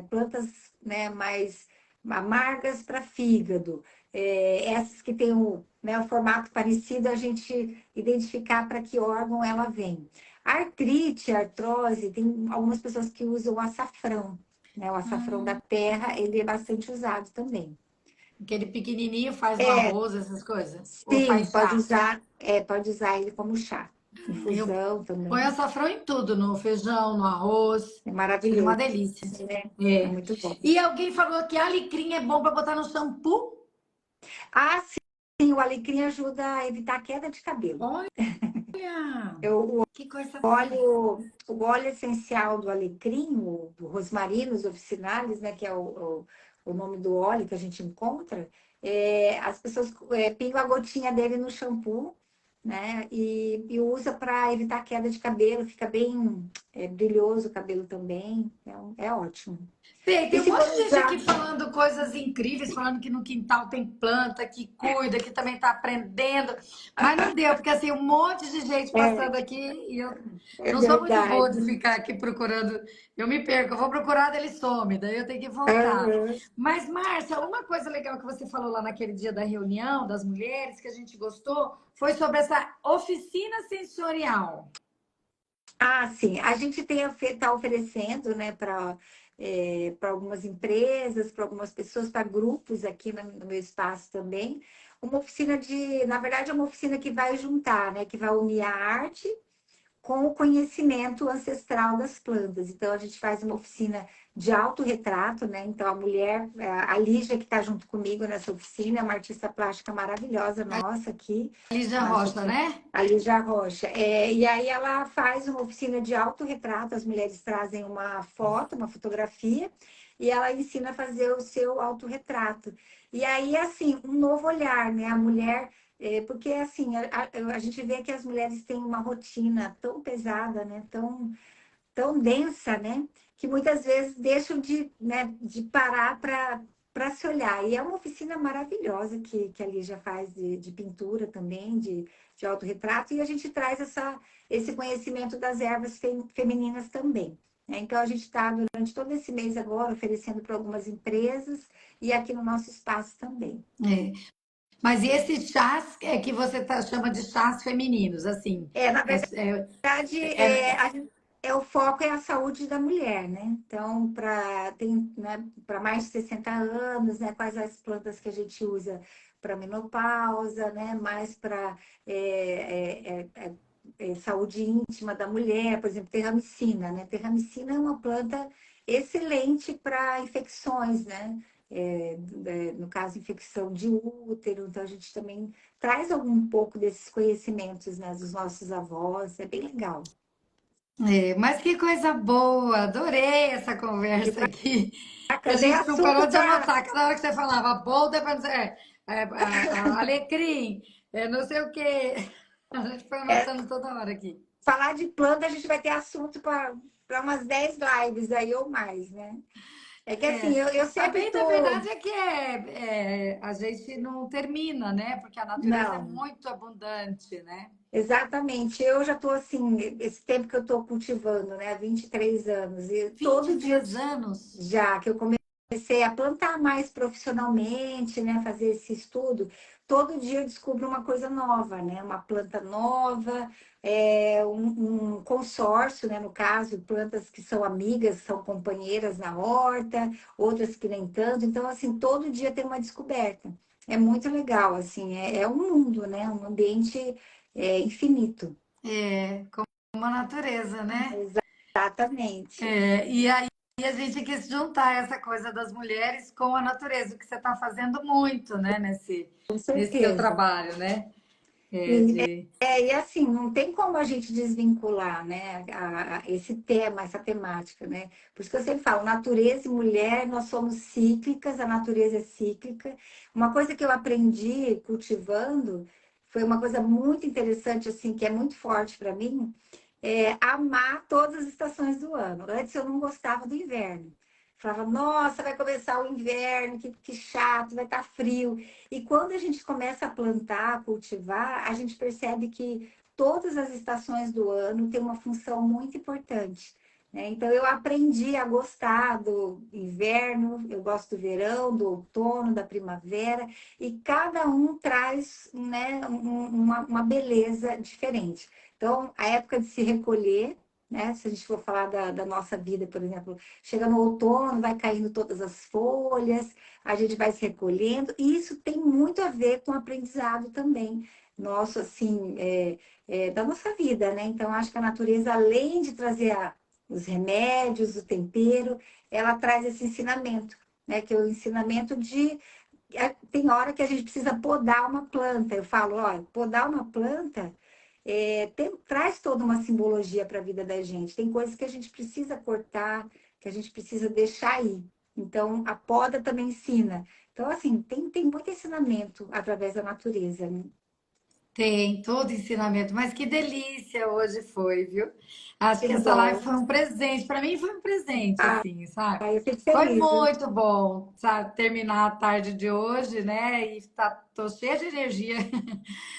Plantas, né, mais amargas para fígado. Essas que têm o formato parecido, a gente identificar para que órgão ela vem. A artrite, a artrose, tem algumas pessoas que usam o açafrão, né? O açafrão da terra, ele é bastante usado também. Aquele pequenininho faz no É, arroz, essas coisas. Ou sim, faz chá. pode usar ele como chá. Eu Infusão ponho também. açafrão em tudo, no feijão, no arroz. É Fica uma maravilhoso, delícia. né? É É. muito bom. E alguém falou que alecrim é bom para botar no shampoo. Ah, sim, o alecrim ajuda a evitar a queda de cabelo. Olha, Eu, que coisa boa. o óleo essencial do alecrim, do rosmarinus officinalis, né, que é o nome do óleo que a gente encontra, as pessoas pingam a gotinha dele no shampoo, né, e usa para evitar queda de cabelo, fica bem brilhoso o cabelo também, é ótimo. Tem, E tem um se monte for de gente aqui usar, falando coisas incríveis, falando que no quintal tem planta, que cuida, que também está aprendendo. Mas não deu, porque assim, um monte de gente é, passando aqui e eu é não sou muito boa verdade. de ficar aqui procurando. Eu me perco, eu vou procurar, ele some, daí eu tenho que voltar. Aham. Mas, Márcia, uma coisa legal que você falou lá naquele dia da reunião das mulheres, que a gente gostou, foi sobre essa oficina sensorial. Ah, sim. A gente está oferecendo, né, para algumas empresas, para algumas pessoas, para grupos aqui no meu espaço também, uma oficina na verdade, é uma oficina que vai juntar, né, que vai unir a arte com o conhecimento ancestral das plantas. Então, a gente faz uma oficina de autorretrato, né? Então, a mulher, a Lígia, que está junto comigo nessa oficina, é uma artista plástica maravilhosa nossa aqui, Lígia uma Rocha, judia, né? a Lígia Rocha. E aí ela faz uma oficina de autorretrato, as mulheres trazem uma foto, uma fotografia, e ela ensina a fazer o seu autorretrato. E aí, assim, um novo olhar, né? A mulher porque, assim, a gente vê que as mulheres têm uma rotina tão pesada, né? Tão densa, né? Que muitas vezes deixam de parar para se olhar. E é uma oficina maravilhosa que a Lígia faz de pintura também, de autorretrato, e a gente traz esse conhecimento das ervas femininas também. Né? Então, a gente está, durante todo esse mês agora, oferecendo para algumas empresas e aqui no nosso espaço também. É. Mas e esses chás é que você chama de chás femininos, assim, Na é, verdade, verdade, é, o foco é a saúde da mulher, né? Então, para mais de 60 anos, né? Quais as plantas que a gente usa para menopausa, né? Mais para saúde íntima da mulher, por exemplo, terramicina, né? Terramicina é uma planta excelente para infecções, né? No caso, infecção de útero, então a gente também traz algum pouco desses conhecimentos, né, dos nossos avós, é bem legal. mas que coisa boa, adorei essa E conversa aqui. Que a bacana, é gente não parou assunto de para anotar, cada hora que você falava, bolda, alecrim, não sei o quê. A gente foi anotando toda hora aqui. falar de planta, a gente vai ter assunto para umas 10 lives aí ou mais, né? É que assim, É, eu a sempre bem da tô. verdade é que a gente não termina, né? Porque a natureza é Não, muito abundante, né? exatamente. Eu já tô assim, esse tempo que eu tô cultivando, né, há 23 anos, e vinte todo e dia três anos. já que eu comecei a plantar mais profissionalmente, né, fazer esse estudo, todo dia eu descubro uma coisa nova, né, uma planta nova, um consórcio, né, no caso, plantas que são amigas, são companheiras na horta, outras que nem tanto. Então, assim, todo dia tem uma descoberta. É muito legal, assim, é um mundo, né, um ambiente infinito. É, como a natureza, né? Exatamente, E aí a gente quis juntar essa coisa das mulheres com a natureza, o que você está fazendo muito, né, com nesse teu certeza. trabalho, né? É, E, de... e assim, não tem como a gente desvincular, né, esse tema, essa temática, né? Por isso que eu sempre falo, natureza e mulher, nós somos cíclicas, a natureza é cíclica. Uma coisa que eu aprendi cultivando foi uma coisa muito interessante, assim, que é muito forte para mim, amar todas as estações do ano. Antes eu não gostava do inverno. Falava, nossa, vai começar o inverno, que chato, vai estar frio. E quando a gente começa a plantar, a cultivar, a gente percebe que todas as estações do ano têm uma função muito importante. Né? Então, eu aprendi a gostar do inverno, eu gosto do verão, do outono, da primavera, e cada um traz, né, uma beleza diferente. Então, a época de se recolher, né? Se a gente for falar da nossa vida, por exemplo, chega no outono, vai caindo todas as folhas, a gente vai se recolhendo, e isso tem muito a ver com o aprendizado também, nosso, assim, da nossa vida, né? Então, acho que a natureza, além de trazer os remédios, o tempero, ela traz esse ensinamento, né? Que é o ensinamento tem hora que a gente precisa podar uma planta. Eu falo, ó, podar uma planta traz toda uma simbologia para a vida da gente. Tem coisas que a gente precisa cortar, que a gente precisa deixar aí. Então, a poda também ensina. Então, assim, tem muito ensinamento através da natureza, né? Tem todo ensinamento, mas que delícia hoje foi, viu? Acho Que que essa live bom. foi um presente, para mim foi um presente, Ah, assim, sabe? eu fico Foi feliz, viu? muito bom, sabe, terminar a tarde de hoje, né? E tô cheia de energia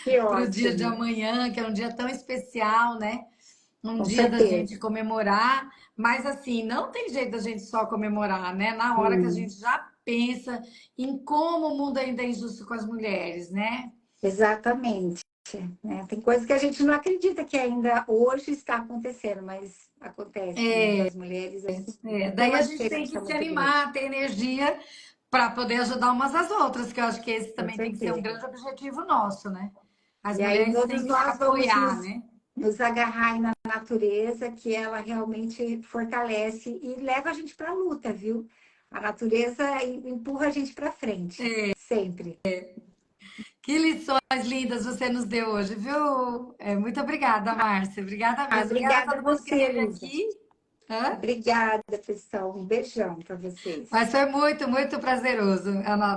Que para o dia de ótimo, amanhã, que é um dia tão especial, né? Um com dia da gente certeza. comemorar, mas assim, não tem jeito da gente só comemorar, né? Na hora que a Hum, gente já pensa em como o mundo ainda é injusto com as mulheres, né? exatamente. Né? Tem coisas que a gente não acredita que ainda hoje está acontecendo, mas acontece, né? Com as mulheres, assim, É, tem daí uma a gente tem diferença que se muito grande, animar, ter energia para poder ajudar umas às outras, que eu acho que esse com também tem que ser um certeza. grande objetivo nosso, né? As E aí mulheres têm todos que se nós vamos apoiar, né? nos agarrar aí na natureza, que ela realmente fortalece e leva a gente para a luta, viu? A natureza empurra a gente para frente, sempre. Que lições lindas você nos deu hoje, viu? É, muito obrigada, Márcia. Obrigada Ah, mesmo. Obrigada a obrigada a todo mundo que você, esteve Luísa. aqui. Hã? Obrigada, pessoal. Um beijão para vocês. Mas foi muito, muito prazeroso,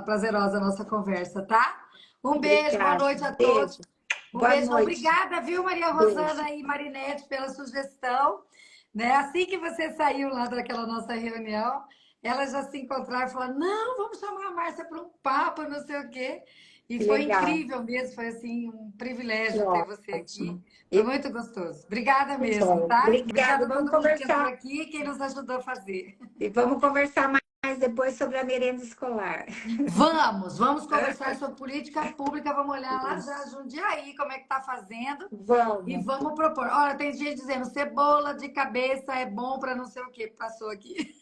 prazerosa a nossa conversa, tá? Um beijo, boa Obrigada. noite a todos. Beijo. Um Boa beijo, noite. obrigada, viu, Maria Beijo. Rosana e Marinete, pela sugestão. Né? Assim que você saiu lá daquela nossa reunião, elas já se encontraram e falaram: não, vamos chamar a Márcia para um papo, não sei o quê. E Que foi legal. incrível mesmo, foi assim um Que privilégio ter você aqui. ótimo. Foi E muito gostoso. Obrigada que mesmo, bom. tá? Obrigada. Obrigada a Vamos todo mundo que entrou conversar. aqui e quem nos ajudou a fazer. E vamos conversar mais depois sobre a merenda escolar. Vamos conversar sobre política pública, vamos olhar lá já Isso. Jundiaí, como é que está fazendo, e Vamos. vamos propor. Olha, tem gente dizendo, cebola de cabeça é bom para não sei o que, passou aqui.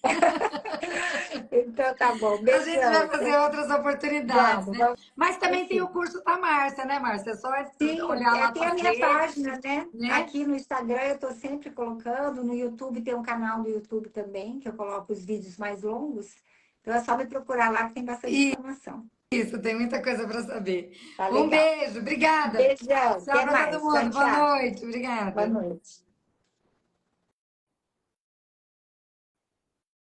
Então tá bom. A gente vai Beijão. fazer outras oportunidades, Vamos, né? vamos Mas também tem o sim. curso da Márcia, né, Márcia? É só Sim, olhar lá tem a suas minha redes, página, né? né? Aqui no Instagram eu estou sempre colocando, no YouTube tem um canal do YouTube também, que eu coloco os vídeos mais longos. Então é só me procurar lá que tem bastante informação. Isso, tem muita coisa para saber. Tá Um legal. beijo, obrigada. Beijão, Tchau até para todo mais. Tchau, mundo, boa tchau. noite, Boa obrigada. noite.